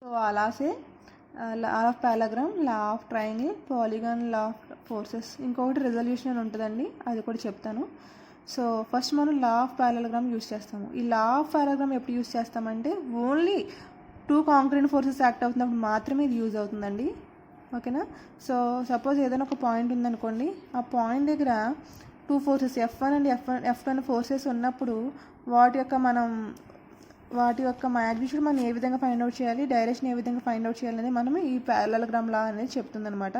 So అలా say law of parallelogram, law of triangle, polygon, law of forces, ఇంకొకటి resolution అని ఉంటుందండి, అది కూడా చెప్తాను. సో ఫస్ట్ మనం లా ఆఫ్ పారాగ్రామ్ యూస్ చేస్తాము. ఈ లా ఆఫ్ పారాగ్రామ్ ఎప్పుడు యూస్ చేస్తామంటే ఓన్లీ 2 కాంక్రీట్ ఫోర్సెస్ యాక్ట్ అవుతున్నప్పుడు మాత్రమే ఇది యూజ్ అవుతుందండి. ఓకేనా. సో సపోజ్ ఏదైనా ఒక పాయింట్ ఉందనుకోండి, ఆ పాయింట్ దగ్గర 2 forces F1 and F2 forces ఉన్నప్పుడు వాటి యొక్క మ్యాగ్నిట్యూడ్ మనం ఏ విధంగా ఫైండ్ అవుట్ చేయాలి, డైరెక్షన్ ఏ విధంగా ఫైండ్ అవుట్ చేయాలని మనం ఈ పారలలోగ్రామ్ లా అనేది చెప్తుందనమాట.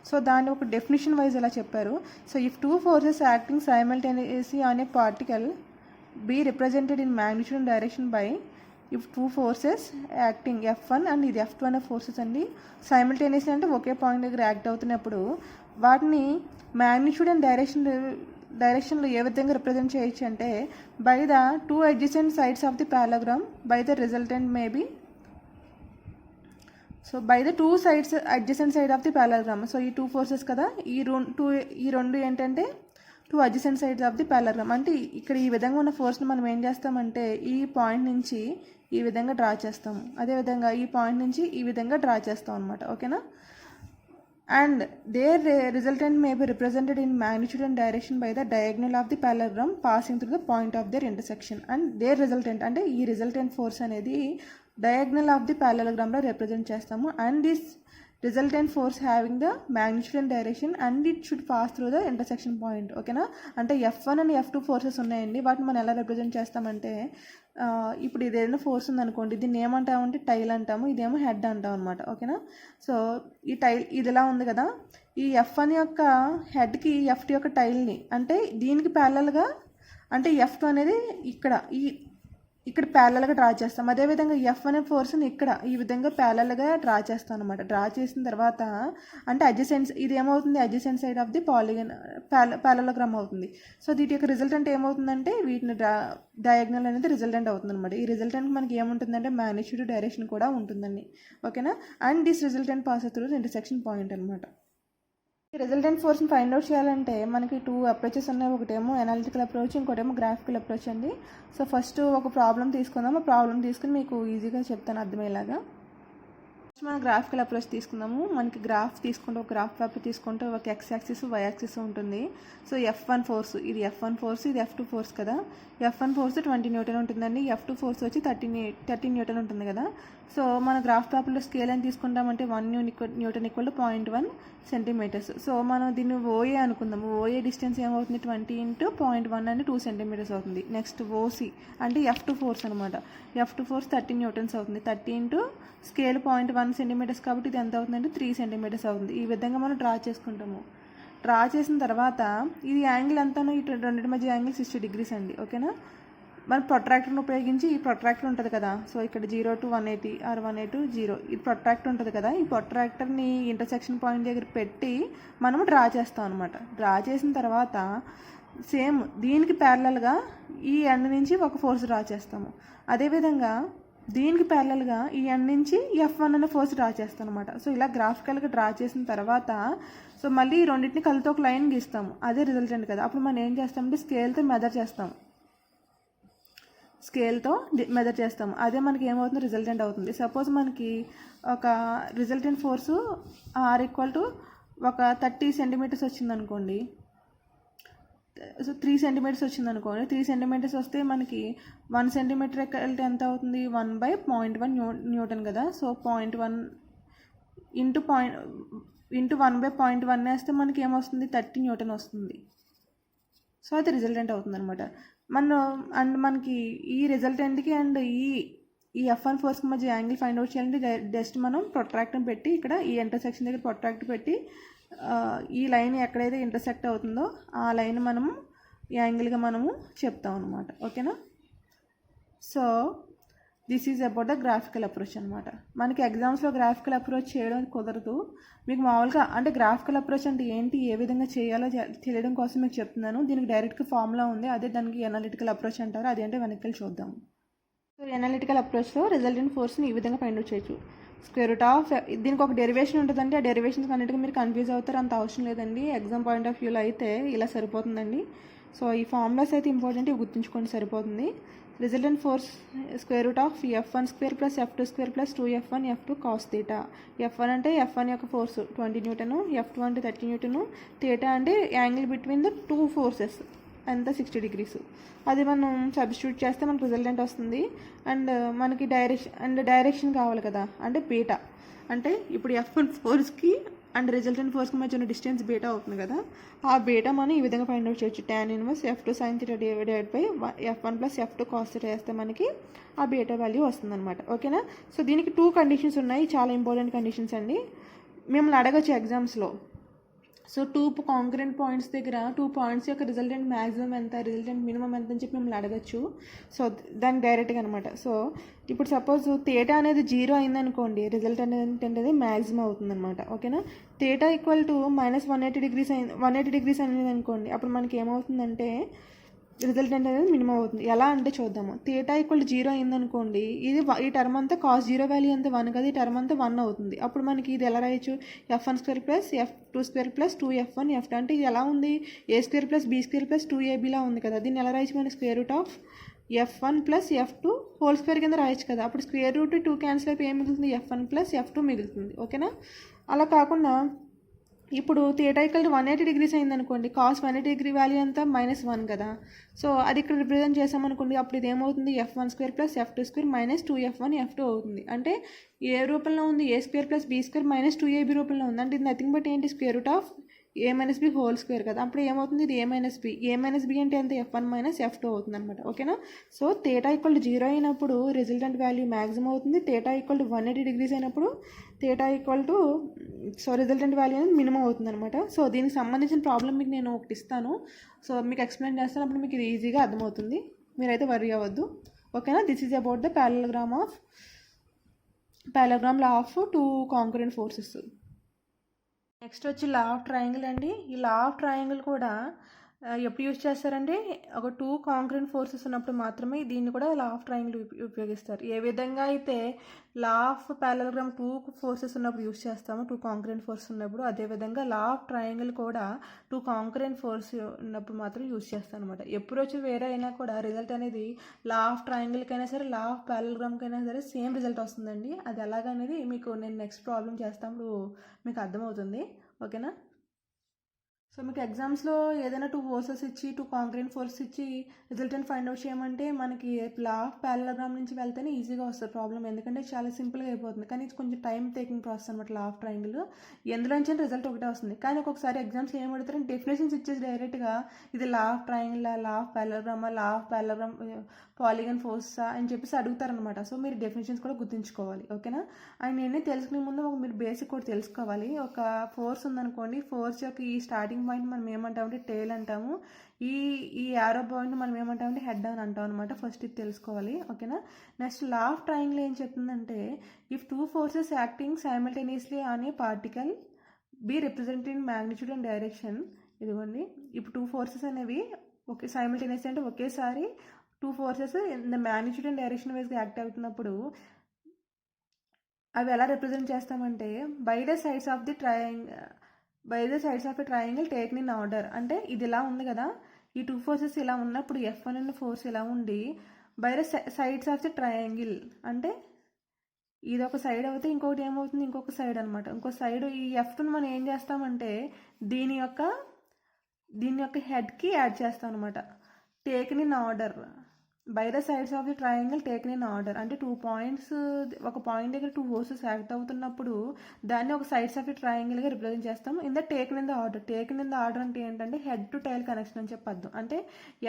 సో దాన్ని ఒక డెఫినేషన్ వైజ్ ఎలా చెప్పారు. So if 2 forces acting simultaneously on a particle be represented in magnitude and direction by if 2 forces acting F1 and ఇది F2 అనే ఫోర్సెస్ అండి, సైమల్టేనియస్లీ అంటే ఒకే పాయింట్ దగ్గర యాక్ట్ అవుతున్నప్పుడు వాటిని మ్యాగ్నిట్యూడ్ అండ్ డైరెక్షన్లో ఏ విధంగా రిప్రజెంట్ చేయొచ్చు అంటే by the 2 adjacent sides of the parallelogram by the resultant may be. So by the 2 sides adjacent side of the parallelogram. So ఈ 2 ఫోర్సెస్ కదా, ఈ రెండు ఏంటంటే 2 adjacent sides ఆఫ్ ది పారాగ్రామ్. అంటే ఇక్కడ ఈ విధంగా ఉన్న ఫోర్స్ని మనం ఏం చేస్తామంటే ఈ పాయింట్ నుంచి ఈ విధంగా డ్రా చేస్తాము, అదేవిధంగా ఈ పాయింట్ నుంచి ఈ విధంగా డ్రా చేస్తాం అనమాట. ఓకేనా. and their resultant may be represented in magnitude and direction by the diagonal of the parallelogram passing through the point of their intersection. and their resultant అంటే ఈ resultant force అనేది diagonal of the parallelogram లో represent చేస్తాము. and this resultant force having the magnitude and direction and it should pass through the intersection point. ఓకేనా. అంటే F1 and F2 forces ఉన్నాయండి, వాటిని మనం ఎలా రిప్రజెంట్ చేస్తామంటే ఇప్పుడు ఇదేదైనా ఫోర్స్ ఉందనుకోండి, దీన్ని ఏమంటామంటే టైల్ అంటాము, ఇదేమో హెడ్ అంటాం అనమాట. ఓకేనా. సో ఈ టైల్ ఇది ఎలా ఉంది కదా, ఈ F1 యొక్క హెడ్కి F2 యొక్క టైల్ని అంటే దీనికి ప్యారలల్గా అంటే F2 అనేది ఇక్కడ ప్యారలల్గా డ్రా చేస్తాం. అదేవిధంగా F1 అనే ఫోర్స్ని ఇక్కడ ఈ విధంగా ప్యారలల్గా డ్రా చేస్తాం అనమాట. డ్రా చేసిన తర్వాత అంటే అడ్జసెంట్ ఇది ఏమవుతుంది, adjacent side of the polygon parallelogram అవుతుంది. సో వీటి యొక్క రిజల్టెంట్ ఏమవుతుందంటే వీటిని డయాగ్నల్ అనేది రిజల్టెంట్ అవుతుంది అనమాట. ఈ రిజల్టెంట్ మనకి ఏముంటుందంటే మ్యాగ్నిట్యూడ్ డైరెక్షన్ కూడా ఉంటుందండి. ఓకేనా. And this resultant pass through intersection point అనమాట. రిజల్టెంట్ ఫోర్స్ని ఫైండ్ అవుట్ చేయాలంటే మనకి 2 అప్రోచెస్ ఉన్నాయి. ఒకటేమో అనాలిటికల్ అప్రోచ్, ఇంకోటేమో గ్రాఫికల్ అప్రోచ్ అండి. సో ఫస్ట్ ఒక ప్రాబ్లం తీసుకుందాం, ఆ ప్రాబ్లం తీసుకుని మీకు ఈజీగా చెప్తాను అర్థమయ్యేలాగా. ఫస్ట్ మనం గ్రాఫికల్ అప్రోచ్ తీసుకుందాము. మనకి గ్రాఫ్ తీసుకుంటే ఒక గ్రాఫ్ పేపర్ తీసుకుంటే ఒక ఎక్స్ యాక్సిస్ వై యాక్సిస్ ఉంటుంది. సో F1 ఫోర్స్, ఇది F1 ఫోర్స్, ఇది F2 ఫోర్స్ కదా. F1 ఫోర్స్ 20 న్యూటన్ ఉంటుందండి, F2 ఫోర్స్ వచ్చి 13 న్యూటన్ ఉంటుంది కదా. సో మన గ్రాఫ్ పేపర్లో స్కేల్ అని తీసుకుంటామంటే 1 newton equal to 0.1 centimetres. So మనం దీన్ని OA అనుకుందాము. OA డిస్టెన్స్ ఏమవుతుంది 20 × 0.1 అంటే 2 సెంటీమీటర్స్ అవుతుంది. నెక్స్ట్ OC అంటే F2 ఫోర్స్ అనమాట. F2 ఫోర్స్ 30 న్యూటన్స్ అవుతుంది. 30 × స్కేల్ 0.1 సెంటీమీటర్స్ కాబట్టి ఇది ఎంత అవుతుందంటే 3 సెంటీమీటర్స్ అవుతుంది. ఈ విధంగా మనం డ్రా చేసుకుంటాము. డ్రా చేసిన తర్వాత ఇది యాంగిల్ అంతాను ఈ రెండింటి మధ్య యాంగిల్ 60 degrees అండి. ఓకేనా. మన ప్రొట్రాక్టర్ని ఉపయోగించి ఈ ప్రొట్రాక్టర్ ఉంటుంది కదా, సో ఇక్కడ 0 to 180 ఆర్ 180 to 0 ఈ ప్రొట్రాక్టర్ ఉంటుంది కదా, ఈ ప్రొట్రాక్టర్ని ఇంటర్సెక్షన్ పాయింట్ దగ్గర పెట్టి మనము డ్రా చేస్తాం అనమాట. డ్రా చేసిన తర్వాత సేమ్ దీనికి ప్యారలల్గా ఈ ఎండ్ నుంచి ఒక ఫోర్స్ డ్రా చేస్తాము. అదేవిధంగా దీనికి ప్యారలల్గా ఈ ఎండ్ నుంచి F1 అనే ఫోర్స్ డ్రా చేస్తాం అనమాట. సో ఇలా గ్రాఫికల్గా డ్రా చేసిన తర్వాత సో మళ్ళీ ఈ రెండింటిని కలితో ఒక లైన్ గీస్తాము. అదే రిజల్టెంట్ కదా. అప్పుడు మనం ఏం చేస్తామంటే స్కేల్తో మెజర్ చేస్తాం, స్కేల్తో మెజర్ చేస్తాము. అదే మనకి ఏమవుతుంది రిజల్టెంట్ అవుతుంది. సపోజ్ మనకి ఒక రిజల్టెంట్ ఫోర్సు R = ఒక 30 సెంటీమీటర్స్ వచ్చిందనుకోండి. సో 3 సెంటీమీటర్స్ వచ్చిందనుకోండి. 3 సెంటీమీటర్స్ వస్తే మనకి 1 సెంటీమీటర్ వెళ్తే ఎంత అవుతుంది 1/0.1 న్యూటన్ కదా. సో 0.1 × 1/0.1 వేస్తే మనకి ఏమొస్తుంది 30 న్యూటన్ వస్తుంది. సో అది రిజల్టెంట్ అవుతుంది అనమాట. మనకి ఈ రిజల్టెంట్కి అండ్ ఈ F1 ఫోర్స్కి మధ్య యాంగిల్ ఫైండ్ అవుట్ చేయాలంటే జస్ట్ మనం ప్రొట్రాక్టర్ని పెట్టి ఇక్కడ ఈ ఇంటర్సెక్షన్ దగ్గర ప్రొట్రాక్టర్ పెట్టి ఈ లైన్ ఎక్కడైతే ఇంటర్సెక్ట్ అవుతుందో ఆ లైన్ మనము యాంగిల్గా మనము చెప్తాం అనమాట. ఓకేనా. So this is about the graphical approach అనమాట. మనకి ఎగ్జామ్స్లో గ్రాఫికల్ అప్రోచ్ చేయడం కుదరదు. మీకు మామూలుగా అంటే గ్రాఫికల్ అప్రోచ్ అంటే ఏంటి, ఏ విధంగా చేయాలో తెలియడం కోసం మీకు చెప్తున్నాను. దీనికి డైరెక్ట్గా ఫార్ములా ఉంది, అదే దానికి ఎనాలిటికల్ అప్రోచ్ అంటారు. అదేంటే వెనక్కి చూద్దాం. సో ఎనాలిటికల్ అప్రోచ్లో రిజల్టెంట్ ఫోర్స్ని ఈ విధంగా ఫైండ్ అవుట్ చేయొచ్చు. √, దీనికి ఒక డెరివేషన్ ఉంటుందండి. ఆ డెరివేషన్స్ అన్నిటికీ మీరు కన్ఫ్యూజ్ అవుతారు, అంత అవసరం లేదండి. ఎగ్జామ్ పాయింట్ ఆఫ్ వ్యూలో అయితే ఇలా సరిపోతుందండి. సో ఈ ఫార్ములాస్ అయితే ఇంపార్టెంట్, ఇవి గుర్తుంచుకోండి సరిపోతుంది. Resultant force square root of F1 square plus F2 square plus 2F1 F2 cos theta. F1 అంటే F1 యొక్క ఫోర్స్ 20 న్యూటను, F2 అంటే 30 న్యూటను, థీటా అంటే angle between the two forces అంత 60 డిగ్రీస్. అది మనం సబ్స్టిట్యూట్ చేస్తే మనకు రిజల్టెంట్ వస్తుంది. అండ్ మనకి డైరెక్షన్ కావాలి కదా, అంటే బీటా. అంటే ఇప్పుడు F1 ఫోర్స్కి అండ్ రిజల్టెంట్ ఫోర్స్కి మధ్య ఉన్న డిస్టెన్స్ బీటా అవుతుంది కదా, ఆ బీటా మనం ఈ విధంగా ఫైండ్ అవుట్ చేయొచ్చు. tan inverse F2 sin theta divided by F1 plus F2 cos theta వేస్తే మనకి ఆ బీటా వాల్యూ వస్తుందన్నమాట. ఓకేనా. సో దీనికి 2 కండిషన్స్ ఉన్నాయి, చాలా ఇంపార్టెంట్ కండిషన్స్ అండి. మిమ్మల్ని అడగచ్చు ఎగ్జామ్స్లో. సో 2 కాంకరెంట్ పాయింట్స్ దగ్గర 2 పాయింట్స్ యొక్క రిజల్టెంట్ మ్యాక్సిమం ఎంత, రిజల్టెంట్ మినిమం ఎంత అని చెప్పి మిమ్మల్ని అడగచ్చు. సో దానికి డైరెక్ట్గా అనమాట. సో ఇప్పుడు సపోజ్ థీటా అనేది 0 అయిందనుకోండి, రిజల్టెంట్ అనేది మ్యాక్సిమం అవుతుందన్నమాట. ఓకేనా. Theta equal to -180 degrees 180 degrees అనేది అనుకోండి, అప్పుడు మనకి ఏమవుతుందంటే రిజల్టెంట్ అనేది మినిమం అవుతుంది. ఎలా అంటే చూద్దాము. థీటా ఈక్వల్ టు 0 అయిందనుకోండి, ఇది ఈ టర్మ్ అంతా కాస్ 0 వాల్యూ అంతా 1 కదా, ఈ టర్మ్ అంతా 1 అవుతుంది. అప్పుడు మనకి ఇది ఎలా రాయొచ్చు, F1 square plus F2 square plus 2F1 F2 అంటే ఇది ఎలా ఉంది, A square plus B square plus 2AB ఉంది కదా. దీన్ని ఎలా రాయొచ్చు, మన square root of F1 plus F2 whole square కింద రాయొచ్చు కదా. అప్పుడు స్క్వేర్ రూట్ 2 క్యాన్సిల్ అయిపోయి ఏం మిగులుతుంది, F1 ప్లస్ F2 మిగులుతుంది. ఓకేనా. అలా కాకుండా ఇప్పుడు థీటా ఈక్వల్ టు 180 డిగ్రీస్ అయిందనుకోండి, కాస్ 180 డిగ్రీ వాల్యూ అంతా -1 కదా. సో అది ఇక్కడ రిప్రజెంట్ చేసామనుకోండి, అప్పుడు ఇది ఏమవుతుంది, F1 square plus F2 square minus 2F1 F2 అవుతుంది. అంటే ఏ రూపంలో ఉంది, A square plus B square minus 2AB రూపంలో ఉంది. అంటే ఇది నథింగ్ బట్ ఏంటి, square root of A minus B whole square కదా. అప్పుడు ఏమవుతుంది, ఇది A మైనస్ B అంటే ఎంత, F1 మైనస్ F2 అవుతుంది అనమాట. ఓకేనా. సో థీటా ఈక్వల్ టు 0 అయినప్పుడు రిజల్టెంట్ వాల్యూ మ్యాక్సిమం అవుతుంది. థీటా ఈక్వల్ టు 180 డిగ్రీస్ అయినప్పుడు రిజల్టెంట్ వాల్యూ అనేది మినిమం అవుతుంది అనమాట. సో దీనికి సంబంధించిన ప్రాబ్లం మీకు నేను ఒకటి ఇస్తాను. సో మీకు ఎక్స్ప్లెయిన్ చేస్తాను, అప్పుడు మీకు ఇది ఈజీగా అర్థమవుతుంది. మీరైతే వర్రీ అవ్వద్దు. ఓకేనా. This is about the parallelogram law of 2 concurrent forces. Next వచ్చి లా ఆఫ్ ట్రయాంగిల్ అండి. ఈ లా ఆఫ్ ట్రయాంగిల్ కూడా ఎప్పుడు యూజ్ చేస్తారంటే, ఒక 2 కాంకరెంట్ ఫోర్సెస్ ఉన్నప్పుడు మాత్రమే దీన్ని కూడా లా ఆఫ్ ట్రయాంగిల్ ఉపయోగిస్తారు. ఏ విధంగా అయితే లా ఆఫ్ ప్యారలగ్రామ్ 2 ఫోర్సెస్ ఉన్నప్పుడు యూజ్ చేస్తాము, 2 కాంకరెంట్ ఫోర్స్ ఉన్నప్పుడు, అదేవిధంగా లా ఆఫ్ ట్రయాంగిల్ కూడా 2 కాంకరెంట్ ఫోర్స్ ఉన్నప్పుడు మాత్రం యూజ్ చేస్తాను అనమాట. ఎప్పుడు వచ్చి వేరే అయినా కూడా రిజల్ట్ అనేది లా ఆఫ్ ట్రయాంగిల్కైనా సరే, లా ఆఫ్ ప్యారలగ్రామ్కైనా సరే సేమ్ రిజల్ట్ వస్తుందండి. అది ఎలాగనేది మీకు నేను నెక్స్ట్ ప్రాబ్లం చేస్తాను, మీకు అర్థమవుతుంది. ఓకేనా. సో మీకు ఎగ్జామ్స్లో ఏదైనా 2 ఫోర్సెస్ ఇచ్చి 2 కాంకరెంట్ ఫోర్స్ ఇచ్చి రిజల్టెంట్ ఫైండ్ అవుట్ చేయమంటే మనకి లా ఆఫ్ ప్యారలగ్రామ్ నుంచి వెళ్తేనే ఈజీగా వస్తుంది ప్రాబ్లం. ఎందుకంటే చాలా సింపుల్గా అయిపోతుంది, కానీ ఇది కొంచెం టైం టేకింగ్ ప్రాసెస్ అనమాట. లా ఆఫ్ ట్రయాంగిల్ ఎందులోంచి రిజల్ట్ ఒకటే వస్తుంది. కానీ ఒక్కొక్కసారి ఎగ్జామ్స్ ఏం పెడతారంటే డెఫినేషన్స్ ఇచ్చేసి డైరెక్ట్గా ఇది law of triangle, law of ప్యారలగ్రామా, లా ఆఫ్ ప్యారలగ్రామ్ పాలిగన్ ఫోర్సా అని చెప్పేసి అడుగుతారనమాట. సో మీరు డెఫినేషన్స్ కూడా గుర్తుంచుకోవాలి. ఓకేనా. అండ్ నేను తెలుసుకునే ముందు మీరు బేసిక్ కూడా తెలుసుకోవాలి. ఒక ఫోర్స్ ఉందనుకోండి, ఫోర్స్ యొక్క ఈ స్టార్టింగ్ పాయింట్ మనం ఏమంటామంటే టేల్ అంటాము, ఈ యారో పాయింట్ మనం ఏమంటామంటే హెడ్ అని అంటాం అనమాట. ఫస్ట్ ఇది తెలుసుకోవాలి. ఓకేనా. నెక్స్ట్ లా ఆఫ్ ట్రయాంగిల్ ఏం చెప్తుందంటే, if 2 forces acting simultaneously on a particle B represented in magnitude and direction. ఇదిగోండి, ఇప్పుడు 2 ఫోర్సెస్ అనేవి సైమల్టేనియస్ అంటే ఒకేసారి 2 forces in the magnitude and direction వైజ్గా యాక్ట్ అవుతున్నప్పుడు అవి ఎలా రిప్రజెంట్ చేస్తామంటే, by the sides of a triangle taken in order. అంటే ఇది ఇలా ఉంది కదా, ఈ 2 ఫోర్సెస్ ఇలా ఉన్నప్పుడు F1 అనే ఫోర్స్ ఇలా ఉండి by the sides of the triangle, అంటే ఇది ఒక సైడ్ అవుతే ఇంకొకటి ఏమవుతుంది, ఇంకొక సైడ్ అనమాట. ఇంకో సైడ్ ఈ F2 మనం ఏం చేస్తామంటే దీని యొక్క హెడ్కి యాడ్ చేస్తాం అనమాట. Taken in order, by the sides of the triangle taken in order. అంటే 2 పాయింట్స్, ఒక పాయింట్ దగ్గర 2 ఫోర్సెస్ యాక్ట్ అవుతున్నప్పుడు దాన్ని ఒక సైడ్స్ ఆఫ్ ది ట్రయాంగిల్గా రిప్రజెంట్ చేస్తాం. In the taken in the order. Taken in the order అంటే ఏంటంటే హెడ్ టు టైల్ కనెక్షన్ అని చెప్పొద్దు. అంటే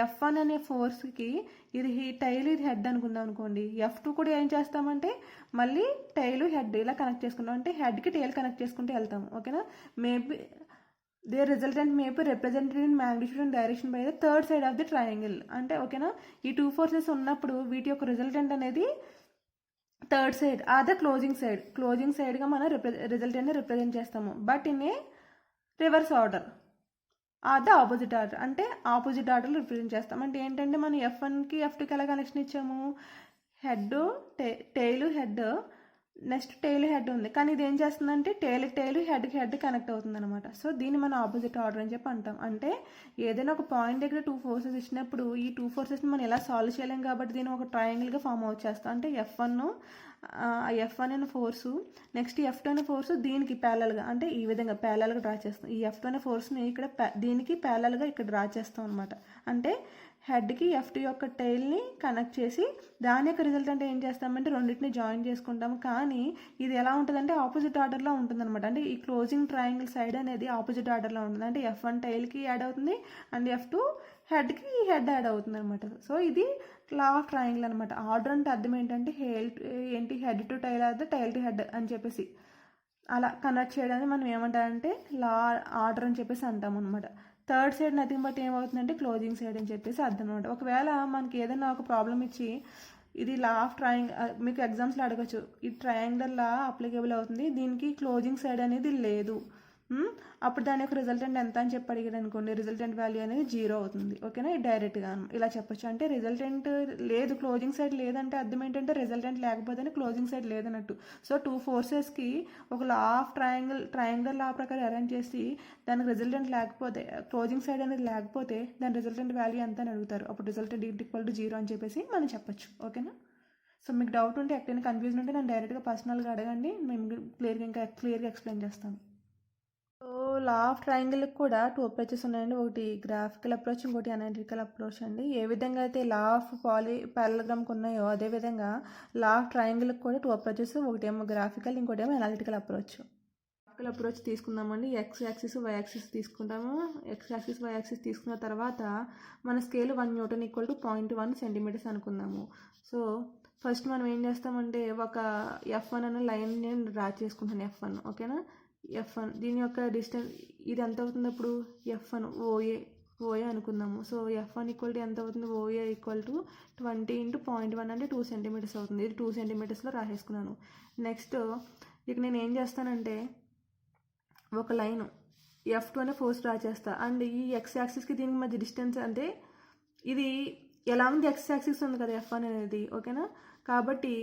F1 అనే ఫోర్స్కి ఇది టైల్, ఇది హెడ్ అనుకుందాం అనుకోండి. F2 కూడా ఏం చేస్తామంటే మళ్ళీ టైల్ హెడ్ ఇలా కనెక్ట్ చేసుకుంటాం. అంటే హెడ్కి టైల్ కనెక్ట్ చేసుకుంటూ వెళ్తాము. ఓకేనా. Maybe they resultant may be represented in magnitude and direction by the third side of the triangle. అంటే ఓకేనా, ఈ 2 ఫోర్సెస్ ఉన్నప్పుడు వీటి యొక్క రిజల్టెంట్ అనేది third side or the closing సైడ్గా మనం రిజల్టెంట్ని రిప్రజెంట్ చేస్తాము. But in a reverse order or the opposite order. అంటే ఆపోజిట్ ఆర్డర్లో రిప్రజెంట్ చేస్తాం. అంటే ఏంటంటే మనం F1కి F2కి ఎలా కనెక్షన్ ఇచ్చాము, head tail head next tail head ఉంది, కానీ ఇది ఏం చేస్తుందంటే టెయిల్కి టెయిల్ హెడ్కి హెడ్ కనెక్ట్ అవుతుంది అనమాట. సో దీన్ని మనం ఆపోజిట్ ఆర్డర్ అని చెప్పి అంటాం. అంటే ఏదైనా ఒక పాయింట్ దగ్గర 2 ఫోర్సెస్ ఇచ్చినప్పుడు ఈ 2 ఫోర్సెస్ని మనం ఎలా సాల్వ్ చేయలేం కాబట్టి దీన్ని ఒక ట్రయాంగిల్గా ఫామ్ అవుట్ చేస్తాం. అంటే F1 అనే ఫోర్సు, నెక్స్ట్ F2 అనే ఫోర్సు దీనికి ప్యారలల్గా, అంటే ఈ విధంగా ప్యారలల్గా డ్రా చేస్తాం. ఈ F2 అనే ఫోర్స్ని ఇక్కడ దీనికి ప్యారలల్గా ఇక్కడ డ్రా చేస్తాం అనమాట. అంటే హెడ్కి F2 యొక్క టైల్ని కనెక్ట్ చేసి దాని యొక్క రిజల్ట్ అంటే ఏం చేస్తామంటే రెండింటిని జాయిన్ చేసుకుంటాము. కానీ ఇది ఎలా ఉంటుందంటే ఆపోజిట్ ఆర్డర్లో ఉంటుంది అనమాట. అంటే ఈ క్లోజింగ్ ట్రయాంగిల్ సైడ్ అనేది ఆపోజిట్ ఆర్డర్లో ఉంటుంది. అంటే F1 టైల్కి యాడ్ అవుతుంది అండ్ F2 హెడ్కి హెడ్ యాడ్ అవుతుంది అనమాట. సో ఇది లా ఆఫ్ ట్రయాంగిల్ అనమాట. ఆర్డర్ అంటే అర్థం ఏంటంటే హెడ్ టు టైల్ అదే టైల్ టు హెడ్ అని చెప్పేసి అలా కనెక్ట్ చేయడానికి మనం ఏమంటారంటే లా ఆర్డర్ అని చెప్పేసి అంటాం అనమాట. థర్డ్ సైడ్ నథింగ్ బట్ ఏమవుతుందంటే క్లోజింగ్ సైడ్ అని చెప్పేసి అర్థం అనమాట. ఒకవేళ మనకి ఏదైనా ఒక ప్రాబ్లం ఇచ్చి ఇది లా ఆఫ్ మీకు ఎగ్జామ్స్లో అడగచ్చు, ఈ ట్రయాంగిల్ లా అప్లికేబుల్ అవుతుంది, దీనికి క్లోజింగ్ సైడ్ అనేది లేదు, అప్పుడు దాని యొక్క రిజల్టెంట్ ఎంత అని చెప్పి అడిగాడు అనుకోండి, రిజల్టెంట్ వాల్యూ అనేది 0 అవుతుంది. ఓకేనా, డైరెక్ట్గా ఇలా చెప్పొచ్చు. అంటే రిజల్టెంట్ లేదు, క్లోజింగ్ సైడ్ లేదంటే అర్థం ఏంటంటే రిజల్టెంట్ లేకపోతేనే క్లోజింగ్ సైడ్ లేదన్నట్టు. సో 2 ఫోర్సెస్కి ఒక లా ఆఫ్ ట్రయాంగిల్ లా ప్రకారం అరేంజ్ చేసి దానికి రిజల్టెంట్ లేకపోతే, క్లోజింగ్ సైడ్ అనేది లేకపోతే దాని రిజల్టెంట్ వాల్యూ ఎంత అని అడుగుతారు. అప్పుడు రిజల్టెంట్ =0 అని చెప్పేసి మనం చెప్పొచ్చు. ఓకేనా, సో మీకు డౌట్ ఉంటే ఎక్కడైనా కన్ఫ్యూజన్ ఉంటే నేను డైరెక్ట్గా పర్సనల్గా అడగండి, మేము క్లియర్గా ఎక్స్ప్లెయిన్ చేస్తాను. సో లా ఆఫ్ ట్రయాంగిల్కి కూడా 2 అప్రోచెస్ ఉన్నాయండి. ఒకటి గ్రాఫికల్ అప్రోచ్, ఇంకోటి అనలిటికల్ అప్రోచ్ అండి. ఏ విధంగా అయితే లా ఆఫ్ పారలెలోగ్రామ్కి ఉన్నాయో అదేవిధంగా లా ఆఫ్ ట్రయాంగిల్కి కూడా 2 అప్రోచెస్, ఒకటేమో గ్రాఫికల్, ఇంకోటేమో అనలిటికల్ అప్రోచ్. గ్రాఫికల్ అప్రోచ్ తీసుకుందామండి. ఎక్స్ యాక్సిస్ వై యాక్సిస్ తీసుకుంటాము. ఎక్స్ యాక్సిస్ వై యాక్సిస్ తీసుకున్న తర్వాత మన స్కేల్ 1 న్యూటన్ = 0.1 సెంటీమీటర్స్ అనుకుందాము. సో ఫస్ట్ మనం ఏం చేస్తామంటే ఒక F1 అనే లైన్ నేను డ్రా చేసుకుంటాను. F1 ఓకేనా, F1 దీని యొక్క డిస్టెన్స్ ఇది ఎంత అవుతుంది అప్పుడు F1 ఓఏ అనుకుందాము. సో F1 ఎంత అవుతుంది, ఓఏ = 20 × 0.1 అంటే 2 సెంటీమీటర్స్ అవుతుంది. ఇది 2 సెంటీమీటర్స్లో రాసేసుకున్నాను. నెక్స్ట్ ఇక నేను ఏం చేస్తానంటే ఒక లైన్ F2 అనే ఫోర్స్ డ్రా చేస్తా. అండ్ ఈ ఎక్స్ యాక్సిస్కి దీనికి మధ్య డిస్టెన్స్ అంటే ఇది ఎలా ఉంది, ఎక్స్ యాక్సిస్ ఉంది కదా F1 అనేది. ఓకేనా, కాబట్టి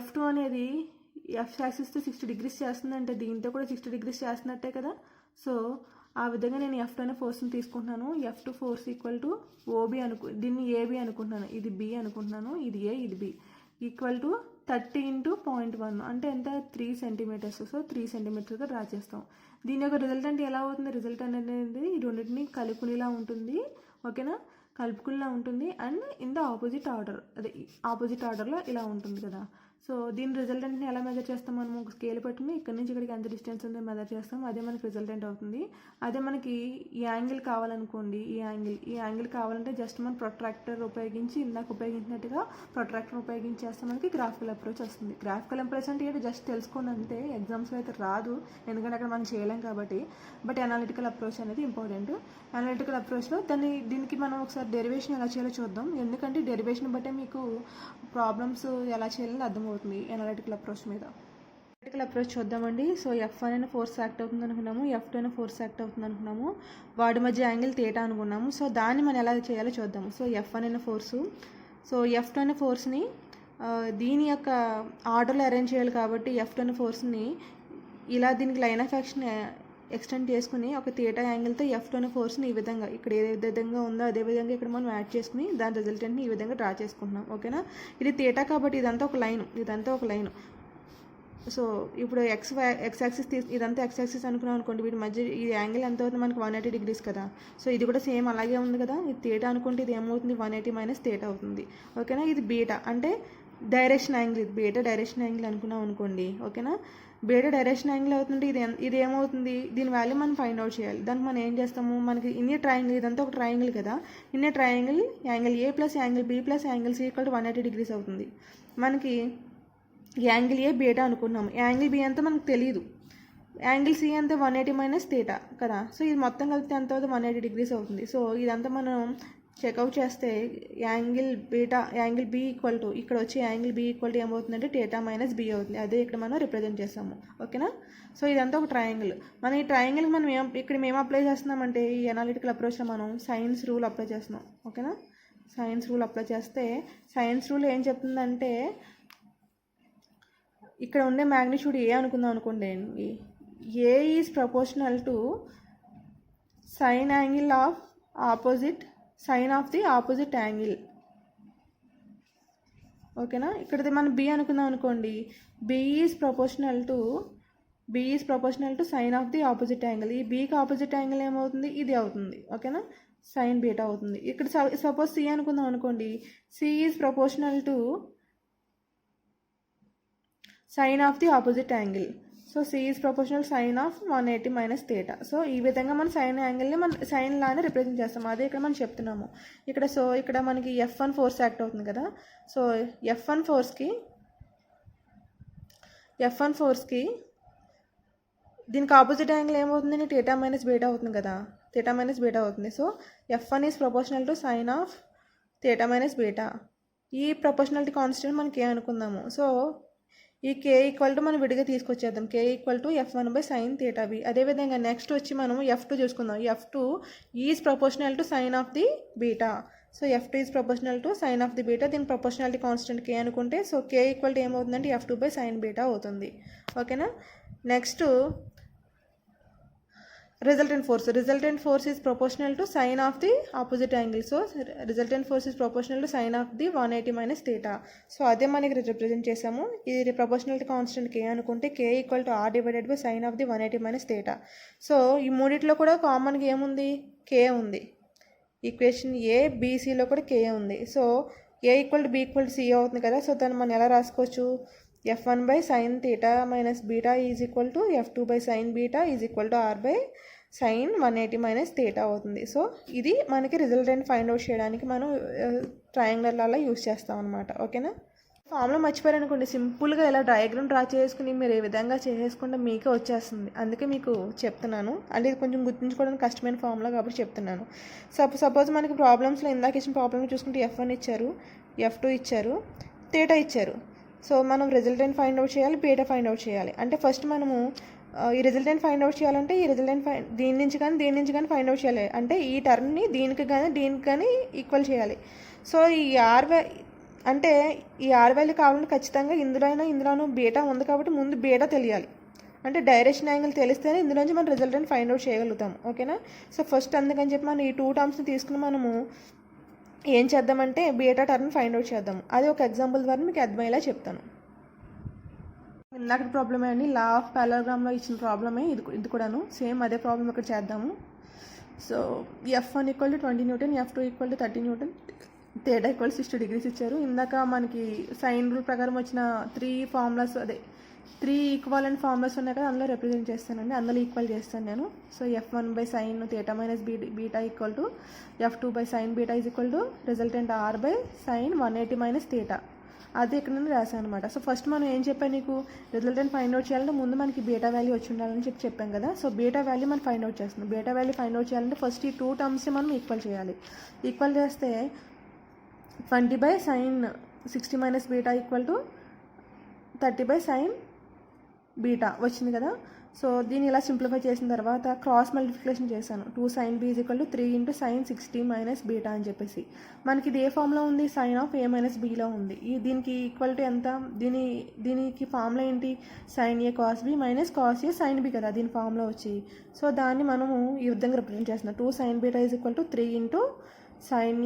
F2 అనేది ఎఫ్ యాక్సిస్తో 60 degrees చేస్తుందంటే దీంతో కూడా 60 degrees చేస్తున్నట్టే కదా. సో ఆ విధంగా నేను F2 అనే ఫోర్స్ని తీసుకుంటున్నాను. F2 ఫోర్స్ = OB దీన్ని AB అనుకుంటున్నాను, ఇది B అనుకుంటున్నాను, ఇది A, ఇది B, = 30 × 0.1 అంటే ఎంత, 3 సెంటీమీటర్స్. సో 3 సెంటీమీటర్గా డ్రా చేస్తాం. దీని యొక్క రిజల్టెంట్ ఎలా అవుతుంది, రిజల్టెంట్ అనేది ఈ రెండింటిని కలుపుకునేలా ఉంటుంది. ఓకేనా, కలుపుకునేలా ఉంటుంది. And in the opposite order, అదే ఆపోజిట్ ఆర్డర్లో ఇలా ఉంటుంది కదా. సో దీని రిజల్టెంట్ని ఎలా మెజర్ చేస్తాం, మనం ఒక స్కేల్ పట్టుకుని ఇక్కడ నుంచి ఇక్కడికి ఎంత డిస్టెన్స్ ఉందో మెజర్ చేస్తాం, అదే మనకి రిజల్టెంట్ అవుతుంది. అదే మనకి ఈ యాంగిల్ కావాలనుకోండి, ఈ యాంగిల్ కావాలంటే జస్ట్ మనం ప్రొట్రాక్టర్ ఉపయోగించి ఇందాక ఉపయోగించినట్టుగా ప్రొట్రాక్టర్ ఉపయోగించేస్తే మనకి గ్రాఫికల్ అప్రోచ్ వస్తుంది. గ్రాఫికల్ అప్రోచ్ అంటే ఏంటి జస్ట్ తెలుసుకోండి అంతే, ఎగ్జామ్స్లో అయితే రాదు ఎందుకంటే అక్కడ మనం చేయలేం కాబట్టి. బట్ అనలిటికల్ అప్రోచ్ అనేది ఇంపార్టెంట్. అనలిటికల్ అప్రోచ్లో దీనికి మనం ఒకసారి డెరివేషన్ ఎలా చేయాలో చూద్దాం. ఎందుకంటే డెరివేషన్ బట్టే మీకు ప్రాబ్లమ్స్ ఎలా చేయాలని అర్థమవుతుంది అనలిటికల్ అప్రోచ్ మీద. అనలిటికల్ అప్రోచ్ చూద్దామండి. సో F1 అనే ఫోర్స్ యాక్ట్ అవుతుంది అనుకున్నాము, F2 అనే ఫోర్స్ యాక్ట్ అవుతుంది అనుకున్నాము, వాడి మధ్య యాంగిల్ థీటా అనుకున్నాము. సో దాన్ని మనం ఎలా చేయాలో చూద్దాము. సో F1 అనే ఫోర్సు, సో F2 అనే ఫోర్స్ని దీని యొక్క ఆర్డర్లో అరేంజ్ చేయాలి కాబట్టి F2 అనే ఫోర్స్ని ఇలా దీనికి లైన్ ఆఫ్ యాక్షన్ ఎక్స్టెండ్ చేసుకుని ఒక థీటా యాంగిల్తో F2 అనే ఫోర్స్ని ఈ విధంగా ఇక్కడ ఏ విధంగా ఉందో అదే విధంగా ఇక్కడ మనం యాడ్ చేసుకుని దాని రిజల్టెంట్ని ఈ విధంగా డ్రా చేసుకుంటున్నాం. ఓకేనా, ఇది థీటా కాబట్టి ఇదంతా ఒక లైన్. సో ఇప్పుడు ఎక్స్ యాక్సిస్ ఇదంతా ఎక్స్ యాక్సిస్ అనుకున్నాం అనుకోండి, వీటి మధ్య ఈ యాంగిల్ ఎంత అవుతుంది మనకి 180 degrees కదా. సో ఇది కూడా సేమ్ అలాగే ఉంది కదా. ఇది థీటా అనుకుంటే ఇది ఏమవుతుంది, 180 - థీటా అవుతుంది. ఓకేనా, ఇది బీటా అంటే డైరెక్షన్ యాంగిల్, ఇది బీటా డైరెక్షన్ యాంగిల్ అనుకున్నాం అనుకోండి. ఓకేనా, బీటా డైరెక్షన్ యాంగిల్ అవుతుంటే ఇది ఏమవుతుంది, దీని వాల్యూ మనం ఫైండ్ అవుట్ చేయాలి. దానికి మనం ఏం చేస్తాము, మనకి ఇన్ని ట్రయాంగిల్, ఇదంతా ఒక ట్రయాంగిల్ కదా, ఇన్ని triangle angle A + angle B + angle C = 180 degrees అవుతుంది. మనకి యాంగిల్ A బీటా అనుకున్నాము, యాంగిల్ B అంతా మనకు తెలియదు, యాంగిల్ C అంతా 180 - థీటా కదా. సో ఇది మొత్తం కలిపితే ఎంత అవుతుంది, 180 degrees అవుతుంది. సో ఇదంతా మనం చెక్అవుట్ చేస్తే యాంగిల్ B ఇక్కడ వచ్చే యాంగిల్ B ఏమవుతుందంటే థీటా - B అవుతుంది. అదే ఇక్కడ మనం రిప్రజెంట్ చేస్తాము. ఓకేనా, సో ఇదంతా ఒక ట్రయాంగిల్. మనం ఈ ట్రయాంగిల్కి మనం ఇక్కడ మేము అప్లై చేస్తున్నామంటే ఈ అనలిటికల్ అప్రోచ్లో మనం సైన్స్ రూల్ అప్లై చేస్తున్నాం. ఓకేనా, సైన్స్ రూల్ అప్లై చేస్తే సైన్స్ రూల్ ఏం చెప్తుందంటే ఇక్కడ ఉండే మ్యాగ్నిట్యూడ్ ఏ అనుకుందాం అనుకోండి. A is proportional to sine angle of opposite sine of the opposite angle. ఓకేనా. ఇక్కడ మనం బి అనుకుందాం అనుకోండి. B is proportional to sine of the opposite angle. ఈ బీకి ఆపోజిట్ యాంగిల్ ఏమవుతుంది, ఇది అవుతుంది. ఓకేనా, సైన్ బీటా అవుతుంది. ఇక్కడ సపోజ్ సి అనుకుందాం అనుకోండి. C is proportional to sine of the opposite angle. So c is proportional sine of 180 minus theta. So ఈ విధంగా మనం సైన్ యాంగిల్ని మనం సైన్ లానే రిప్రజెంట్ చేస్తాం. అదే ఇక్కడ మనం చెప్తున్నాము. ఇక్కడ మనకి F1 ఫోర్స్ యాక్ట్ అవుతుంది కదా. సో F1 ఫోర్స్కి దీనికి ఆపోజిట్ యాంగిల్ ఏమవుతుంది, థీటా మైనస్ బీటా అవుతుంది కదా. థీటా మైనస్ బీటా అవుతుంది. So F1 is proportional to sine of theta minus beta. ఈ ప్రపోర్షనాలిటీ కాన్స్టెంట్ మనకి అనుకుందాము. సో ఈ కే ఈక్వల్ టు మనం విడిగా తీసుకొచ్చేద్దాం. K equal to F1 by sine theta B. అదేవిధంగా నెక్స్ట్ వచ్చి మనం F2 చూసుకుందాం. F2 is proportional to sine of the beta. So F2 is proportional to sine of the beta. దీని proportionality constant K అనుకుంటే so K equal to ఏమవుతుందంటే F2 by sine beta అవుతుంది. ఓకేనా. Next resultant force is proportional to sine of the opposite angle. So resultant force is proportional to sine of the 180 minus theta. So అదే మనకి represent చేసాము. ఇది proportionality constant K అనుకుంటే K equal to R divided by sine of the 180 minus theta. So ఈ మూడిట్లో కూడా కామన్గా ఏముంది, కే ఉంది. ఈక్వేషన్ ఏబిసిలో కూడా కే ఉంది. So a equal to b equal to c అవుతుంది కదా. సో దాన్ని మనం ఎలా రాసుకోవచ్చు, F1 by sine theta minus beta is equal to F2 by sine beta is equal to r by sine 180 minus theta అవుతుంది. So ఇది మనకి resultant find out చేయడానికి మనం ట్రయాంగులర్ అలా యూస్ చేస్తాం అనమాట. ఓకేనా. ఫామ్లో మర్చిపోయారనుకోండి, సింపుల్గా ఇలా డయాగ్రామ్ డ్రా చేసుకుని మీరు ఏ విధంగా చేసేసుకుంటే మీకే వచ్చేస్తుంది. అందుకే మీకు చెప్తున్నాను. అంటే ఇది కొంచెం గుర్తుంచుకోవడానికి కష్టమైన ఫామ్లో కాబట్టి చెప్తున్నాను. సపోజ్ మనకి ప్రాబ్లమ్స్లో ఇందాక ఇచ్చిన ప్రాబ్లమ్ చూసుకుంటే F1 ఇచ్చారు, F2 ఇచ్చారు, థీటా ఇచ్చారు. సో మనం రిజల్టెంట్ ఫైండ్ అవుట్ చేయాలి, బీటా ఫైండ్ అవుట్ చేయాలి. అంటే ఫస్ట్ మనము ఈ రిజల్టెంట్ ఫైండ్ అవుట్ చేయాలంటే ఈ రిజల్టెంట్ దీని నుంచి కానీ ఫైండ్ అవుట్ చేయాలి. అంటే ఈ టర్మ్ని దీనికి కానీ ఈక్వల్ చేయాలి. సో ఈ అంటే ఈ ఆర్ వాల్యూ కావాలంటే ఖచ్చితంగా ఇందులోనూ బీటా ఉంది కాబట్టి ముందు బీటా తెలియాలి. అంటే డైరెక్షన్ యాంగిల్ తెలిస్తేనే ఇందులోంచి మనం రిజల్టెంట్ ఫైండ్ అవుట్ చేయగలుగుతాం. ఓకేనా. సో ఫస్ట్ అందుకని చెప్పి మనం ఈ 2 టర్మ్స్ని తీసుకుని మనము ఏం చేద్దామంటే బీటా టర్మ్ ఫైండ్ అవుట్ చేద్దాము. అది ఒక ఎగ్జాంపుల్ ద్వారా మీకు అర్థమయ్యేలా చెప్తాను. ఇందాక ప్రాబ్లమే అండి, లా ఆఫ్ పారలెలోగ్రామ్లో ఇచ్చిన ప్రాబ్లమే ఇది కూడాను. సేమ్ అదే ప్రాబ్లం ఇక్కడ చేద్దాము. So F1 equal to 20 Newton, F2 equal to 30 Newton, theta equal 60 degrees ఇచ్చారు. ఇందాక మనకి సైన్ రూల్ ప్రకారం వచ్చిన 3 ఈక్వాలెంట్ ఫార్ములాస్ ఉన్నాయి కదా, అందులో రిప్రజెంట్ చేస్తానండి. అందులో ఈక్వల్ చేస్తాను నేను. So F1 by sine theta minus beta equal to F2 by sine beta is equal to resultant r by sine 180 minus theta. అది ఇక్కడ నేను రాశాను అనమాట. సో ఫస్ట్ మనం ఏం చెప్పాను నీకు, రిజల్టెంట్ ఫైండ్ అవుట్ చేయాలంటే ముందు మనకి బీటా వాల్యూ వచ్చి ఉండాలని చెప్పాం కదా. సో బీటా వాల్యూ మనం ఫైండ్ అవుట్ చేస్తున్నాం. బీటా వాల్యూ ఫైండ్ అవుట్ చేయాలంటే ఫస్ట్ ఈ 2 టర్మ్స్ని మనం ఈక్వల్ చేయాలి. ఈక్వల్ చేస్తే 20 by sine 60 minus beta equal to 30 by sine beta వచ్చింది కదా. సో దీన్ని ఇలా సింప్లిఫై చేసిన తర్వాత క్రాస్ మల్టిప్లికేషన్ చేశాను. 2 sine b is equal to 3 into sine 60 minus beta అని చెప్పేసి మనకి ఇది ఏ ఫామ్లో ఉంది, సైన్ ఆఫ్ ఏ మైనస్ బీలో ఉంది. దీనికి ఈక్వల్ టు ఎంత, దీనికి ఫామ్లో ఏంటి, sine a cos b minus cos a sine b కదా దీని ఫామ్లో వచ్చి. సో దాన్ని మనము ఈ విధంగా రిప్రజెంట్ చేస్తున్నాం. 2 sine beta is equal to 3 into sine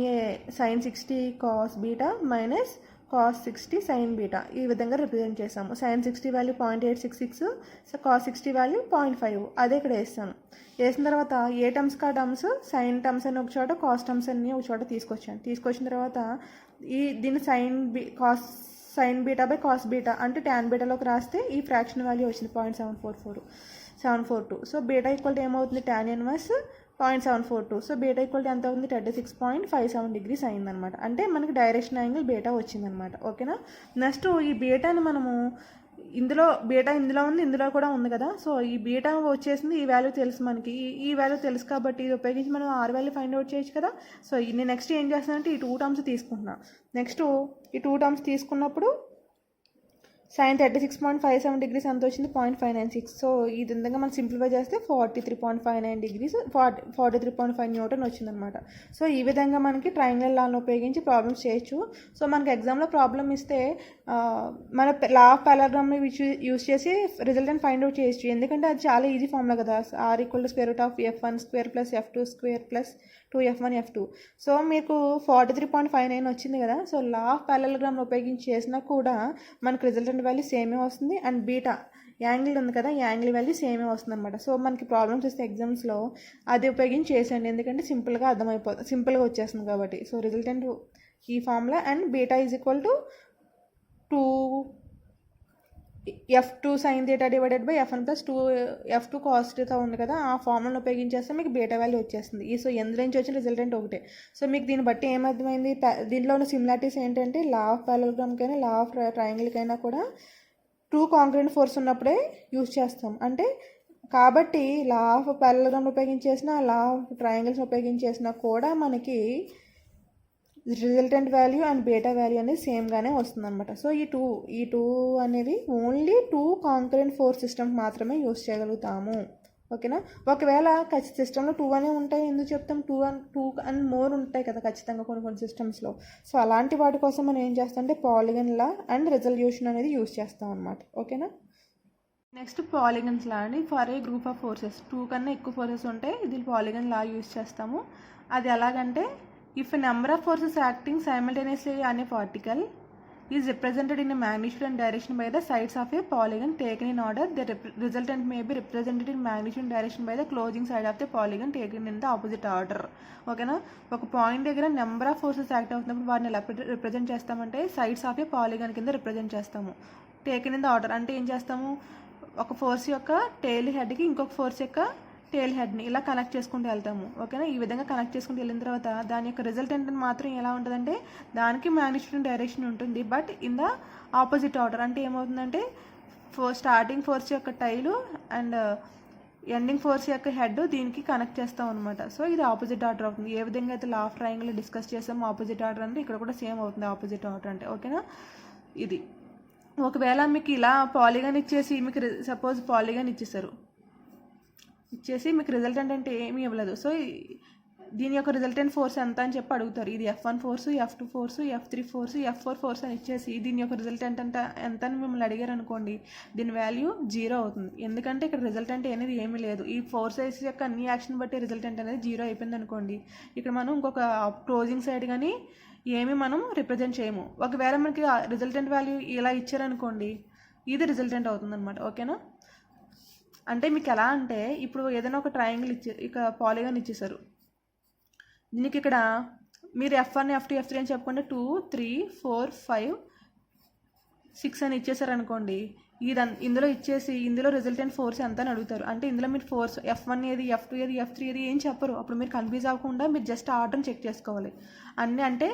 60 cos beta minus cos 60 sine beta ఈ విధంగా రిప్రజెంట్ చేసాము. Sine 60 value 0.866, so cos 60 value 0.5 అదే ఇక్కడ వేస్తాను. వేసిన తర్వాత ఏ terms cos terms, sine terms అని ఒక చోట, కాస్ టర్మ్స్ అన్ని ఒక చోట తీసుకొచ్చిన తర్వాత దీన్ని cos sign beta by cos beta అంటే ట్యాన్ బీటాలోకి రాస్తే ఈ ఫ్రాక్షన్ వాల్యూ వచ్చింది 0.742. సో బీటా ఈక్వల్ టు ఏమవుతుంది, tan inverse 0.742. So beta equal to ఎంత అవుతుంది, 36.57 డిగ్రీస్ అయిందనమాట. అంటే మనకి డైరెక్షన్ యాంగిల్ బీటా వచ్చిందనమాట. ఓకేనా. నెక్స్ట్ ఈ బీటాని మనము బీటా ఇందులో ఉంది, ఇందులో కూడా ఉంది కదా. సో ఈ బీటా వచ్చేసింది, ఈ వాల్యూ తెలుసు మనకి, ఈ వాల్యూ తెలుసు కాబట్టి ఇది ఉపయోగించి మనం ఆర్ వాల్యూ ఫైండ్ అవుట్ చేయొచ్చు కదా. సో నేను నెక్స్ట్ ఏం చేస్తానంటే ఈ 2 టర్మ్స్ తీసుకుంటున్నా. నెక్స్ట్ ఈ 2 టర్మ్స్ తీసుకున్నప్పుడు sin 36.57 degrees ఎంత వచ్చింది 0.596. సో ఇది విధంగా మనం సింప్లిఫై చేస్తే 43.59 degrees 43.5 న్యూటన్ వచ్చిందనమాట. సో ఈ విధంగా మనకి ట్రయాంగిల్ లాను ఉపయోగించి ప్రాబ్లమ్స్ చేయొచ్చు. సో మనకి ఎగ్జామ్లో ప్రాబ్లమ్ ఇస్తే మన లా ఆఫ్ పారాగ్రామ్ని యూస్ చేసి రిజల్టెంట్ ఫైండ్ అవుట్ చేయొచ్చు. ఎందుకంటే అది చాలా ఈజీ ఫార్ములా కదా, r = f1² + f2² + 2f1 f2. So మీకు 43.59 వచ్చింది కదా. సో లా ఆఫ్ పారాగ్రామ్ ఉపయోగించి చేసినా కూడా మనకు రిజల్టెంట్ వాల్యూ సేమే వస్తుంది. అండ్ బీటా యాంగిల్ ఉంది కదా, యాంగిల్ వాల్యూ సేమే వస్తుంది అనమాట. సో మనకి ప్రాబ్లమ్స్ వస్తే ఎగ్జామ్స్లో అది ఉపయోగించి చేసండి, ఎందుకంటే సింపుల్గా సింపుల్గా వచ్చేస్తుంది కాబట్టి. సో రిజల్టెంట్ ఈ formula and beta = 2 f2 sin θ / f1 + 2 f2 cos θ ఉంది కదా, ఆ ఫార్ములాను ఉపయోగించేస్తే మీకు బీటా వాల్యూ వచ్చేస్తుంది. సో ఎందులో నుంచి వచ్చిన రిజల్టెంట్ ఒకటే. సో మీకు దీన్ని బట్టి ఏమర్థమైంది, దీంట్లో ఉన్న సిమిలారిటీస్ ఏంటంటే లా ఆఫ్ పారాగ్రామ్కైనా లా ఆఫ్ ట్రయాంగిల్కైనా కూడా 2 కాంగ్రుయెంట్ ఫోర్స్ ఉన్నప్పుడే యూజ్ చేస్తాం. అంటే కాబట్టి లా ఆఫ్ పారాగ్రామ్ ఉపయోగించేసిన లా ఆఫ్ ట్రయాంగిల్స్ ఉపయోగించేసినా కూడా మనకి resultant value and beta value అనేది సేమ్గానే వస్తుంది అనమాట. సో ఈ టూ అనేవి ఓన్లీ 2 కాంకరెంట్ ఫోర్స్ సిస్టమ్స్ మాత్రమే యూస్ చేయగలుగుతాము. ఓకేనా. ఒకవేళ సిస్టంలో 2 అనే ఉంటాయి, ఎందుకు చెప్తాం, 2 అండ్ మోర్ ఉంటాయి కదా ఖచ్చితంగా కొన్ని సిస్టమ్స్లో. సో అలాంటి వాటి కోసం మనం ఏం చేస్తాం అంటే పాలిగన్ లా అండ్ రిజల్యూషన్ అనేది యూస్ చేస్తాం అనమాట. ఓకేనా. నెక్స్ట్ పాలిగన్స్ లా అండి. For a group of forces 2 కన్నా ఎక్కువ ఫోర్సెస్ ఉంటాయి, ఇది పాలిగన్ లా యూస్ చేస్తాము. అది ఎలాగంటే, if a number of forces acting simultaneously on a particle is represented in a magnitude and direction by the sides of a polygon taken in order, the resultant may be represented in magnitude and direction by the closing side of the polygon taken in the opposite order. ఓకేనా. ఒక point దగ్గర number of forces act అవుతున్నప్పుడు వాటిని ఎలా represent చేస్తామంటే sides of A polygon కింద represent చేస్తాము. Taken in the order అంటే ఏం చేస్తాము, ఒక ఫోర్స్ యొక్క టెయిల్ హెడ్కి ఇంకొక ఫోర్స్ యొక్క టేల్ హెడ్ని ఇలా కనెక్ట్ చేసుకుంటూ వెళ్తాము. ఓకేనా. ఈ విధంగా కనెక్ట్ చేసుకుంటూ వెళ్ళిన తర్వాత దాని యొక్క రిజల్టెంట్ మాత్రం ఎలా ఉంటుందంటే దానికి మ్యాగ్నిట్యూడ్ డైరెక్షన్ ఉంటుంది, but in the opposite order. అంటే ఏమవుతుందంటే స్టార్టింగ్ ఫోర్స్ యొక్క టైలు అండ్ ఎండింగ్ ఫోర్స్ యొక్క హెడ్ దీనికి కనెక్ట్ చేస్తాం అనమాట. సో ఇది ఆపోజిట్ ఆర్డర్ అవుతుంది. ఏ విధంగా అయితే లా ఆఫ్ ట్రయాంగిల్ డిస్కస్ చేస్తామో ఆపోజిట్ ఆర్డర్ అంటే ఇక్కడ కూడా సేమ్ అవుతుంది ఆపోజిట్ ఆర్డర్ అంటే. ఓకేనా. ఇది ఒకవేళ మీకు ఇలా పాలిగన్ ఇచ్చేసి మీకు సపోజ్ పాలిగన్ ఇచ్చేసారు, ఇచ్చేసి మీకు రిజల్టెంట్ అంటే ఏమీ ఇవ్వలేదు. సో దీని యొక్క రిజల్టెంట్ ఫోర్స్ ఎంత అని చెప్పి అడుగుతారు. ఇది f1 force, f2 force, f3 force, f4 force అని ఇచ్చేసి దీని యొక్క రిజల్టెంట్ ఎంత అని మిమ్మల్ని అడిగారు అనుకోండి, దీని వాల్యూ 0 అవుతుంది. ఎందుకంటే ఇక్కడ రిజల్టెంట్ అనేది ఏమీ లేదు. ఈ ఫోర్సెస్ యొక్క అన్ని యాక్షన్ బట్టి రిజల్టెంట్ అనేది 0 అయిపోయింది అనుకోండి, ఇక్కడ మనం ఇంకొక క్లోజింగ్ సైడ్ కానీ ఏమి మనం రిప్రజెంట్ చేయము. ఒకవేళ మనకి రిజల్టెంట్ వాల్యూ ఇలా ఇచ్చారనుకోండి, ఇది రిజల్టెంట్ అవుతుంది అనమాట. ఓకేనా. అంటే మీకు ఎలా అంటే ఇప్పుడు ఏదైనా ఒక ట్రయాంగిల్ ఇక పాలిగన్ ఇచ్చేసారు, దీనికి ఇక్కడ మీరు f1 f2 f3 అని చెప్పకుండా 2 3 4 5 6 అని ఇచ్చేసారు అనుకోండి, ఇందులో ఇచ్చేసి ఇందులో రిజల్టెంట్ ఫోర్స్ ఎంత అని అడుగుతారు. అంటే ఇందులో మీరు ఫోర్స్ f1 ఏది, f2 ఏది, f3 ఏది ఏం చెప్పరు. అప్పుడు మీరు కన్ఫ్యూజ్ అవ్వకుండా మీరు జస్ట్ ఆర్డర్ని చెక్ చేసుకోవాలి. అన్నీ అంటే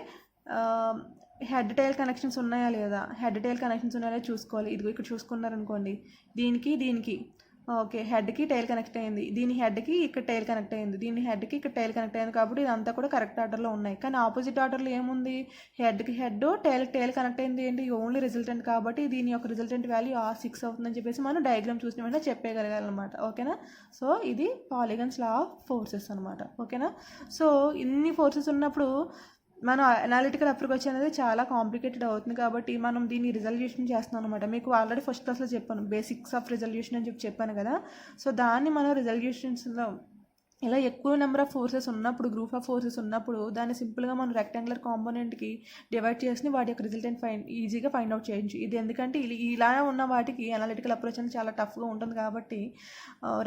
హెడ్ టైల్ కనెక్షన్స్ ఉన్నాయా లేదా, హెడ్ టైల్ కనెక్షన్స్ ఉన్నాయా చూసుకోవాలి. ఇదిగో ఇక్కడ చూసుకున్నారనుకోండి, దీనికి ఓకే హెడ్కి టైల్ కనెక్ట్ అయింది, దీని హెడ్కి ఇక్కడ టైల్ కనెక్ట్ అయింది, దీని హెడ్కి ఇక్కడ టైల్ కనెక్ట్ అయింది, కాబట్టి ఇదంతా కూడా కరెక్ట్ ఆర్డర్లో ఉన్నాయి. కానీ ఆపోజిట్ ఆర్డర్లో ఏముంది, హెడ్కి హెడ్ టైల్ కనెక్ట్ అయింది ఏంటి, ఓన్లీ రిజల్టెంట్, కాబట్టి దీని యొక్క రిజల్టెంట్ వాల్యూ 6 అవుతుందని చెప్పేసి మనం డయాగ్రామ్ చూసిన వెంటనే చెప్పేయగలగాలన్నమాట. ఓకేనా. సో ఇది పాలిగన్స్ లా ఆఫ్ ఫోర్సెస్ అనమాట. ఓకేనా. సో ఇన్ని ఫోర్సెస్ ఉన్నప్పుడు మనం అనాలిటికల్ అప్రోచ్ అనేది చాలా కాంప్లికేటెడ్ అవుతుంది, కాబట్టి మనం దీన్ని రిజల్యూషన్ చేస్తున్నాం అనమాట. మీకు ఆల్రెడీ ఫస్ట్ క్లాస్లో చెప్పాను బేసిక్స్ ఆఫ్ రిజల్యూషన్ అని చెప్పాను కదా. సో దాన్ని మనం రిజల్యూషన్స్లో ఇలా ఎక్కువ నెంబర్ ఆఫ్ ఫోర్సెస్ ఉన్నప్పుడు, గ్రూప్ ఆఫ్ ఫోర్సెస్ ఉన్నప్పుడు దాన్ని సింపుల్గా మనం రెక్టాంగులర్ కాంపోనెంట్కి డివైడ్ చేసి వాటి యొక్క రిజల్టెంట్ ఈజీగా ఫైండ్ అవుట్ చేయొచ్చు. ఇది ఎందుకంటే ఇలా ఉన్న వాటికి అనాలిటికల్ అప్రోచ్ అనేది చాలా టఫ్గా ఉంటుంది, కాబట్టి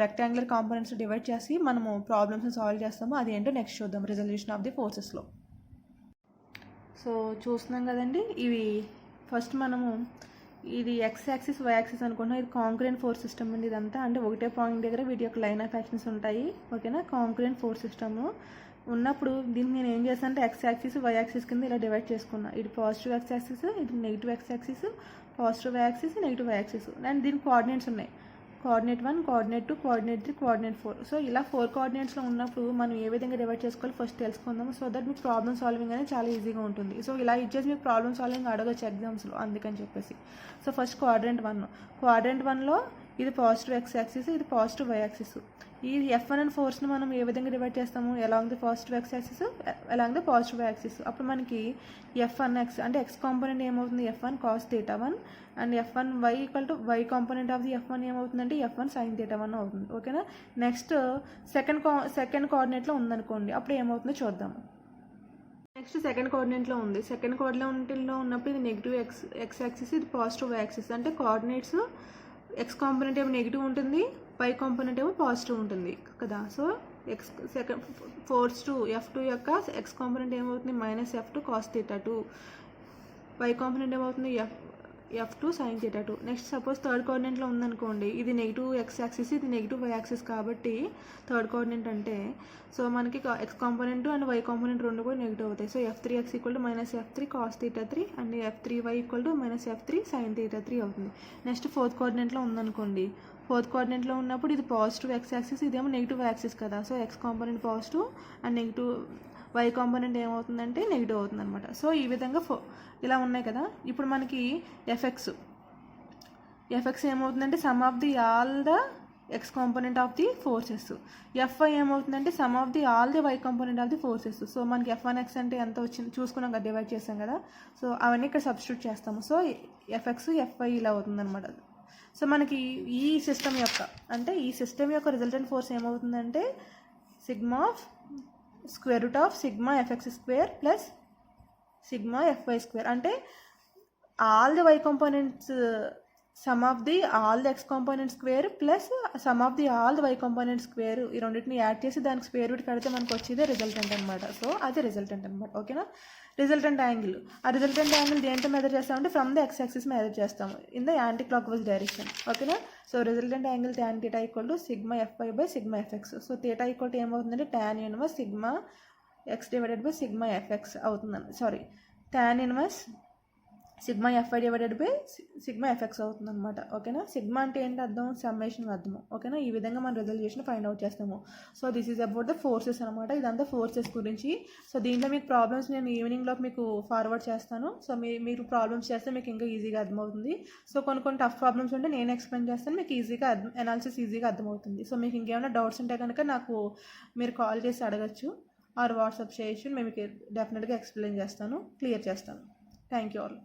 రెక్టాంగులర్ కాంపోనెంట్స్ డివైడ్ చేసి మనము ప్రాబ్లమ్స్ని సాల్వ్ చేస్తాము. అదేంటో నెక్స్ట్ చూద్దాం రిజల్యూషన్ ఆఫ్ ది ఫోర్సెస్లో. సో చూస్తున్నాం కదండి, ఇవి ఫస్ట్ మనము ఇది ఎక్స్ యాక్సిస్ వై యాక్సిస్ అనుకుంటున్నాం. ఇది కాంక్రెంట్ ఫోర్స్ సిస్టమ్ అండి. ఇదంతా అంటే ఒకటే పాయింట్ దగ్గర వీటి యొక్క లైన్ ఆఫ్ యాక్షన్స్ ఉంటాయి. ఓకేనా. కాంక్రెంట్ ఫోర్స్ సిస్టమ్ ఉన్నప్పుడు దీన్ని నేను ఏం చేస్తాను అంటే ఎక్స్ యాక్సిస్ వై యాక్సిస్ కింద ఇలా డివైడ్ చేసుకున్నా. ఇది పాజిటివ్ ఎక్స్ యాక్సిస్, ఇది negative X axis, positive y axis, negative why axis, and దీనికి కోఆర్డినేట్స్ ఉన్నాయి. Coordinate 1, coordinate 2, coordinate 3, coordinate 4. So ఇలా 4 కోఆర్డినేట్స్లో ఉన్నప్పుడు మనం ఏ విధంగా డివైడ్ చేసుకోవాలి ఫస్ట్ తెలుసుకుందాం. సో దట్ మీకు ప్రాబ్లమ్ సాల్వింగ్ అనేది చాలా ఈజీగా ఉంటుంది. సో ఇలా ఇచ్చేసి మీకు ప్రాబ్లమ్ సాల్వింగ్ అడగచ్చు ఎగ్జామ్స్లో, అందుకని చెప్పేసి. సో ఫస్ట్ క్వాడ్రంట్ 1లో ఇది పాజిటివ్ ఎక్స్ యాక్సిస్, ఇది పాజిటివ్ వై యాక్సిస్. ఈ F1 అండ్ ఫోర్స్ని మనం ఏ విధంగా డివైడ్ చేస్తాము, along the positive x axis, along the positive y axis. అప్పుడు మనకి F1x అంటే ఎక్స్ కాంపోనెంట్ ఏమవుతుంది, F1 cos θ1, and F1y equal to Y component of the F1 ఏమవుతుందంటే F1 sin θ1 అవుతుంది. ఓకేనా. నెక్స్ట్ సెకండ్ కోఆర్డినేట్లో ఉందనుకోండి, అప్పుడు ఏమవుతుందో చూద్దాము. నెక్స్ట్ సెకండ్ కోఆర్డినేట్లో ఉంది. సెకండ్ కోఆర్డినేట్లో ఉన్నప్పుడు ఇది నెగిటివ్ ఎక్స్ యాక్సిస్, ఇది పాజిటివ్ వై యాక్సిస్. అంటే కోఆర్డినేట్స్ ఎక్స్ కాంపోనెంట్ ఏమో నెగిటివ్ ఉంటుంది, వై కాంపోనెంట్ ఏమో పాజిటివ్ ఉంటుంది కదా. సో ఫోర్స్ టు F2 యొక్క ఎక్స్ కాంపోనెంట్ ఏమవుతుంది, -F2 cos θ2, వై కాంపోనెంట్ ఏమవుతుంది F2 sin θ2. Next suppose third కోఆర్డినేట్లో ఉందనుకోండి, ఇది నెగిటివ్ ఎక్స్ యాక్సిస్, ఇది నెగిటివ్ వై యాక్సిస్ కాబట్టి థర్డ్ కోఆర్డినేట్ అంటే సో మనకి X component and Y component రెండు కూడా నెగిటివ్ అవుతాయి. So F3x equal to -F3 cos θ3 and F3y equal to -F3 sin θ3 అవుతుంది. నెక్స్ట్ ఫోర్త్ కోఆర్డినేట్లో ఉందనుకోండి, ఫోర్త్ కోఆర్డినేట్లో ఉన్నప్పుడు ఇది పాజిటివ్ ఎక్స్ యాక్సిస్, ఇదేమో నెగిటివ్ యాక్సిస్ కదా. So X component positive and negative why component ఏమవుతుందంటే నెగిటివ్ అవుతుంది అనమాట. సో ఈ విధంగా ఇలా ఉన్నాయి కదా. ఇప్పుడు మనకి ఎఫ్ఎక్స్ ఏమవుతుందంటే some of the all the X component of the forces. Fy ఏమవుతుందంటే some of the all the Y component of the forces. So మనకి F1x అంటే ఎంత వచ్చింది చూసుకున్నాం కదా, డివైడ్ చేసాం కదా. సో అవన్నీ ఇక్కడ సబ్స్టిట్యూట్ చేస్తాము. సో Fx Fy ఇలా అవుతుందన్నమాట. సో మనకి ఈ సిస్టమ్ యొక్క రిజల్టెంట్ ఫోర్స్ ఏమవుతుందంటే sigma square root of sigma FX square plus sigma FY square. అంటే all the Y components sum of the all the X component square plus sum of the all the Y component square, ఈ రెండింటిని add చేసి దానికి square root కడితే మనకు వచ్చేదే resultant అనమాట. So అది రిజల్టెంట్ అనమాట. ఓకేనా. రిజల్టెంట్ యాంగిల్, ఆ రిజల్టెంట్ యాంగిల్ దేంతో మెజర్ చేస్తామంటే from the X axis measure చేస్తాము in the anti clock wise direction. ఓకేనా. So resultant angle tan θ equal to sigma FY by sigma FX. So θ equal to ఏమవుతుందంటే tan inverse sigma X divided by sigma FX అవుతుందండి. tan inverse sigma FY divided by sigma FX అవుతుంది అనమాట. ఓకేనా. Sigma అంటే ఏంటి అర్థం, summation అర్థము. ఓకేనా. ఈ విధంగా మనం రిజల్యూషన్ ఫైండ్ అవుట్ చేస్తాము. So this is about the forces అనమాట. ఇదంతా ఫోర్సెస్ గురించి. సో దీంట్లో మీకు ప్రాబ్లమ్స్ నేను ఈవినింగ్లో మీకు ఫార్వర్డ్ చేస్తాను. సో మీరు ప్రాబ్లమ్స్ చేస్తే మీకు ఇంకా ఈజీగా అర్థమవుతుంది. సో కొన్ని టఫ్ ప్రాబ్లమ్స్ ఉంటే నేను ఎక్స్ప్లెయిన్ చేస్తాను, మీకు ఈజీగా అనాలిసిస్ ఈజీగా అర్థమవుతుంది. సో మీకు ఇంకేమైనా డౌట్స్ ఉంటే కనుక నాకు మీరు కాల్ చేసి అడగచ్చు ఆర్ వాట్సాప్ చేయొచ్చు. మేము మీకు డెఫినెట్గా ఎక్స్ప్లెయిన్ చేస్తాను, క్లియర్ చేస్తాను. Thank you all.